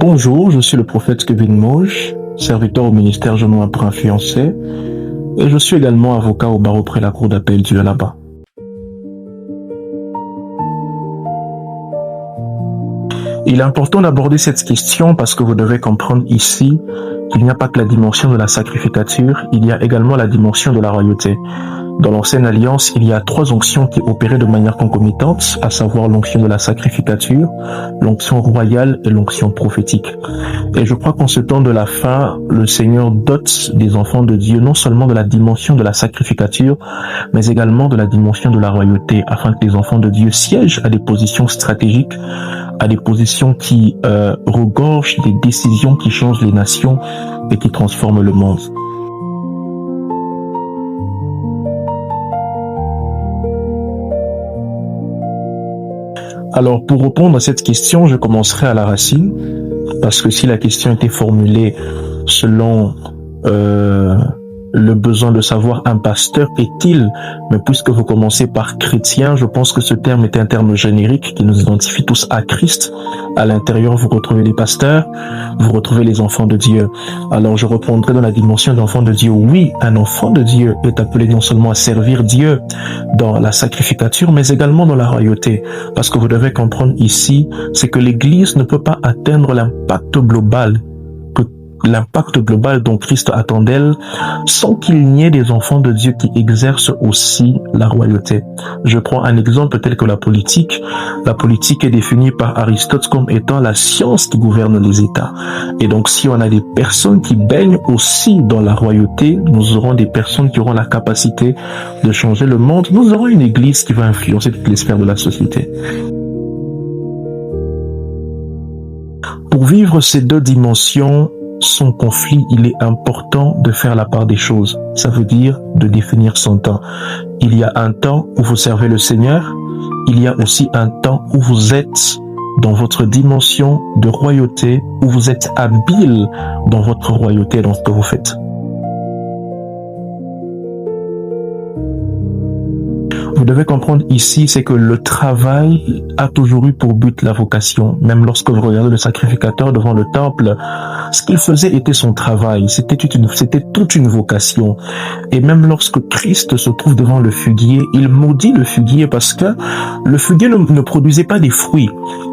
Bonjour, je suis le prophète Kevin Mauge, serviteur au ministère Genois pour influencer, et je suis également avocat au barreau près la cour d'appel du là-bas. Il est important d'aborder cette question parce que vous devez comprendre ici qu'il n'y a pas que la dimension de la sacrificature, il y a également la dimension de la royauté. Dans l'ancienne alliance, il y a 3 onctions qui opéraient de manière concomitante, à savoir l'onction de la sacrificature, l'onction royale et l'onction prophétique. Et je crois qu'en ce temps de la fin, le Seigneur dote des enfants de Dieu non seulement de la dimension de la sacrificature, mais également de la dimension de la royauté, afin que les enfants de Dieu siègent à des positions stratégiques, à des positions qui regorgent des décisions qui changent les nations et qui transforment le monde. Alors, pour répondre à cette question, je commencerai à la racine, parce que si la question était formulée selon le besoin de savoir un pasteur est-il, mais puisque vous commencez par chrétien, je pense que ce terme est un terme générique qui nous identifie tous à Christ. À l'intérieur, vous retrouvez les pasteurs, vous retrouvez les enfants de Dieu. Alors, je reprendrai dans la dimension d'enfant de Dieu. Oui, un enfant de Dieu est appelé non seulement à servir Dieu dans la sacrificature, mais également dans la royauté. Parce que vous devez comprendre ici, c'est que l'Église ne peut pas atteindre l'impact global dont Christ attend d'elle, sans qu'il n'y ait des enfants de Dieu qui exercent aussi la royauté. Je prends un exemple tel que la politique. La politique est définie par Aristote comme étant la science qui gouverne les États. Et donc, si on a des personnes qui baignent aussi dans la royauté, nous aurons des personnes qui auront la capacité de changer le monde. Nous aurons une église qui va influencer toutes les sphères de la société. Pour vivre ces 2 dimensions, sans conflit, il est important de faire la part des choses. Ça veut dire de définir son temps. Il y a un temps où vous servez le Seigneur. Il y a aussi un temps où vous êtes dans votre dimension de royauté, où vous êtes habile dans votre royauté, dans ce que vous faites. Vous devez comprendre ici, c'est que le travail a toujours eu pour but la vocation. Même lorsque vous regardez le sacrificateur devant le temple, ce qu'il faisait était son travail. C'était toute une vocation. Et même lorsque Christ se trouve devant le figuier, il maudit le figuier parce que le figuier ne produisait pas des fruits.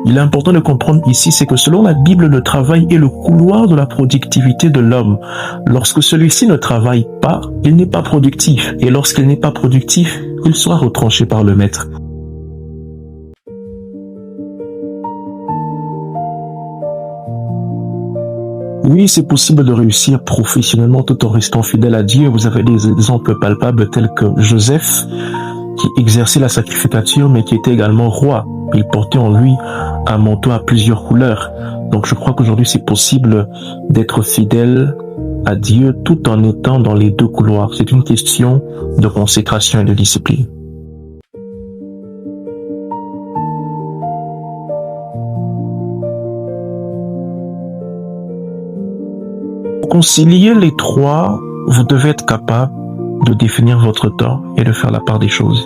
Il est important de comprendre ici, c'est que selon la Bible, le travail est le couloir de la productivité de l'homme. Lorsque celui-ci ne travaille pas, il n'est pas productif. Et lorsqu'il n'est pas productif, il sera retranché par le maître. Oui, c'est possible de réussir professionnellement tout en restant fidèle à Dieu. Vous avez des exemples palpables tels que Joseph, qui exerçait la sacrificature, mais qui était également roi. Il portait en lui un manteau à plusieurs couleurs. Donc je crois qu'aujourd'hui c'est possible d'être fidèle à Dieu tout en étant dans les 2 couloirs. C'est une question de consécration et de discipline. Pour concilier les 3, vous devez être capable de définir votre temps et de faire la part des choses.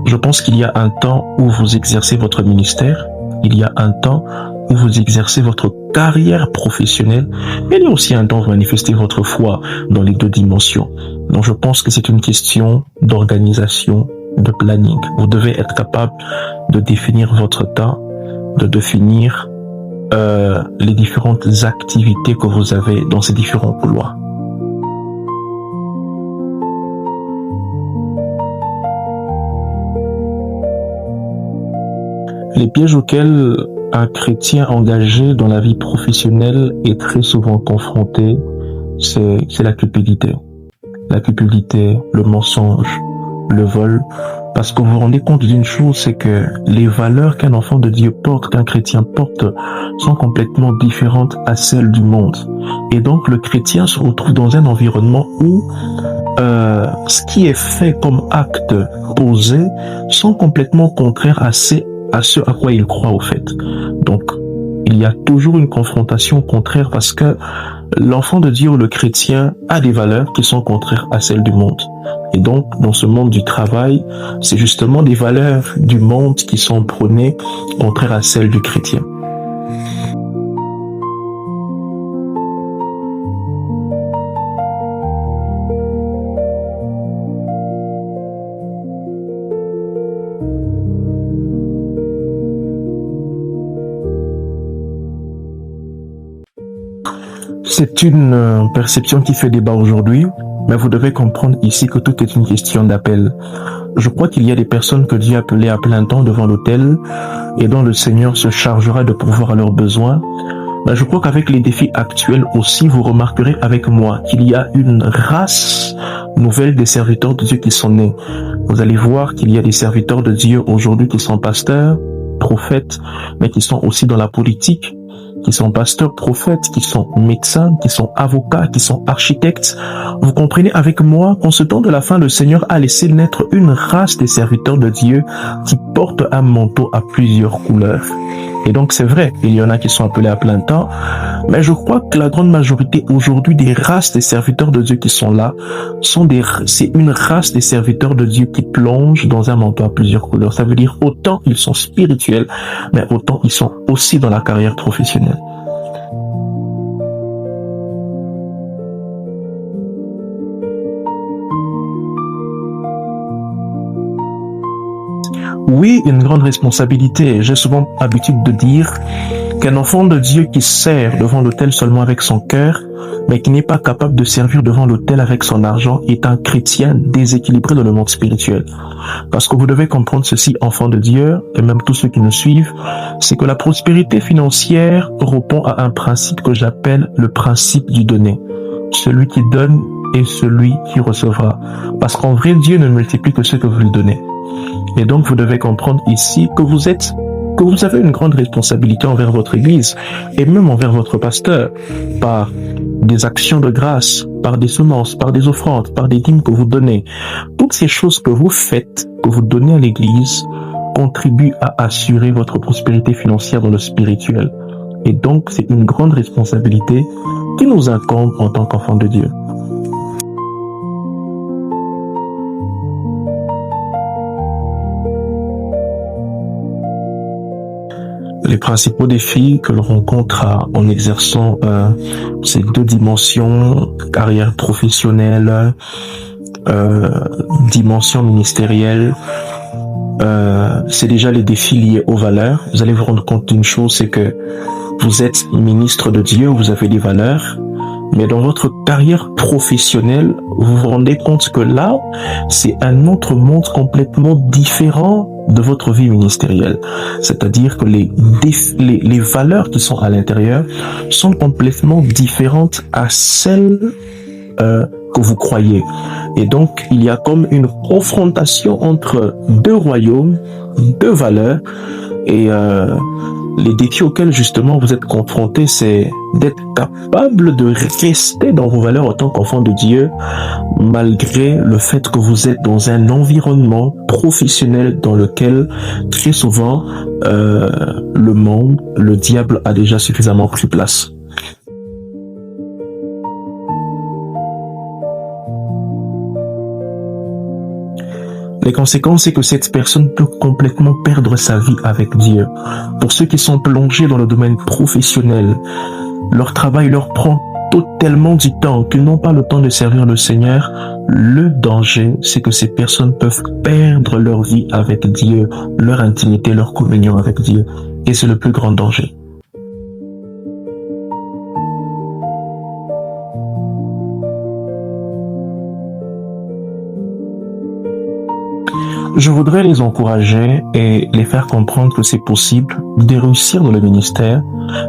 Je pense qu'il y a un temps où vous exercez votre ministère, il y a un temps où vous exercez votre carrière professionnelle, mais il y a aussi un temps où vous manifestez votre foi dans les 2 dimensions. Donc je pense que c'est une question d'organisation, de planning. Vous devez être capable de définir votre temps, de définir les différentes activités que vous avez dans ces différents couloirs. Les pièges auxquels un chrétien engagé dans la vie professionnelle est très souvent confronté, c'est la cupidité. La cupidité, le mensonge, le vol. Parce que vous vous rendez compte d'une chose, c'est que les valeurs qu'un enfant de Dieu porte, qu'un chrétien porte, sont complètement différentes à celles du monde. Et donc le chrétien se retrouve dans un environnement où ce qui est fait comme acte posé sont complètement contraires à ce à quoi il croit au fait. Donc, il y a toujours une confrontation contraire parce que l'enfant de Dieu ou le chrétien a des valeurs qui sont contraires à celles du monde. Et donc, dans ce monde du travail, c'est justement des valeurs du monde qui sont prônées contraires à celles du chrétien. C'est une perception qui fait débat aujourd'hui, mais vous devez comprendre ici que tout est une question d'appel. Je crois qu'il y a des personnes que Dieu a appelées à plein temps devant l'autel et dont le Seigneur se chargera de pourvoir à leurs besoins. Mais je crois qu'avec les défis actuels aussi, vous remarquerez avec moi qu'il y a une race nouvelle des serviteurs de Dieu qui sont nés. Vous allez voir qu'il y a des serviteurs de Dieu aujourd'hui qui sont pasteurs, prophètes, mais qui sont aussi dans la politique, qui sont pasteurs, prophètes, qui sont médecins, qui sont avocats, qui sont architectes. Vous comprenez avec moi qu'en ce temps de la fin, le Seigneur a laissé naître une race des serviteurs de Dieu qui portent un manteau à plusieurs couleurs. Et donc c'est vrai, il y en a qui sont appelés à plein temps, mais je crois que la grande majorité aujourd'hui des races des serviteurs de Dieu qui sont là, c'est une race des serviteurs de Dieu qui plongent dans un manteau à plusieurs couleurs. Ça veut dire autant ils sont spirituels, mais autant ils sont aussi dans la carrière professionnelle. Oui, une grande responsabilité. J'ai souvent l'habitude de dire qu'un enfant de Dieu qui sert devant l'autel seulement avec son cœur, mais qui n'est pas capable de servir devant l'autel avec son argent, est un chrétien déséquilibré dans le monde spirituel. Parce que vous devez comprendre ceci, enfants de Dieu, et même tous ceux qui nous suivent, c'est que la prospérité financière répond à un principe que j'appelle le principe du donner. Celui qui donne est celui qui recevra. Parce qu'en vrai, Dieu ne multiplie que ce que vous lui donnez. Et donc, vous devez comprendre ici que vous avez une grande responsabilité envers votre église et même envers votre pasteur par des actions de grâce, par des semences, par des offrandes, par des dîmes que vous donnez. Toutes ces choses que vous faites, que vous donnez à l'église, contribuent à assurer votre prospérité financière dans le spirituel. Et donc, c'est une grande responsabilité qui nous incombe en tant qu'enfants de Dieu. Les principaux défis que l'on rencontre en exerçant ces deux dimensions, carrière professionnelle, dimension ministérielle, c'est déjà les défis liés aux valeurs. Vous allez vous rendre compte d'une chose, c'est que vous êtes ministre de Dieu, vous avez des valeurs, mais dans votre carrière professionnelle, vous vous rendez compte que là, c'est un autre monde complètement différent de votre vie ministérielle. C'est-à-dire que les valeurs qui sont à l'intérieur sont complètement différentes à celles que vous croyez. Et donc, il y a comme une confrontation entre deux royaumes, deux valeurs, et les défis auxquels justement vous êtes confrontés, c'est d'être capable de rester dans vos valeurs en tant qu'enfant de Dieu, malgré le fait que vous êtes dans un environnement professionnel dans lequel très souvent le monde, le diable a déjà suffisamment pris place. Les conséquences, c'est que cette personne peut complètement perdre sa vie avec Dieu. Pour ceux qui sont plongés dans le domaine professionnel, leur travail leur prend tellement du temps qu'ils n'ont pas le temps de servir le Seigneur. Le danger, c'est que ces personnes peuvent perdre leur vie avec Dieu, leur intimité, leur communion avec Dieu. Et c'est le plus grand danger. Je voudrais les encourager et les faire comprendre que c'est possible de réussir dans le ministère,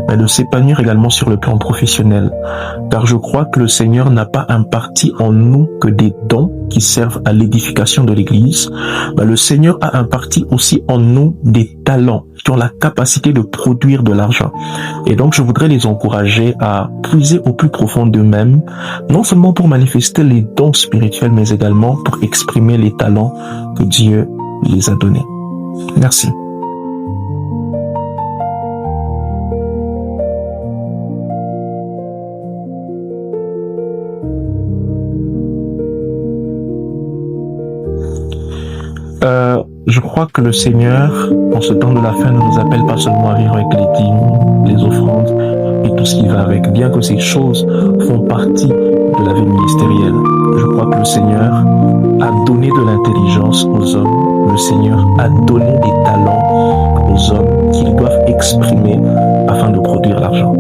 mais de s'épanouir également sur le plan professionnel. Car je crois que le Seigneur n'a pas imparti en nous que des dons qui servent à l'édification de l'Église, mais le Seigneur a imparti aussi en nous des talents qui ont la capacité de produire de l'argent. Et donc je voudrais les encourager à puiser au plus profond d'eux-mêmes, non seulement pour manifester les dons spirituels, mais également pour exprimer les talents que Dieu les a donnés. Merci. Je crois que le Seigneur, en ce temps de la fin, ne nous appelle pas seulement à vivre avec les dîmes, les offrandes et tout ce qui va avec, bien que ces choses font partie de la vie ministérielle. Je crois que le Seigneur a donné de l'intelligence aux hommes, le Seigneur a donné des talents aux hommes qu'ils doivent exprimer afin de produire l'argent.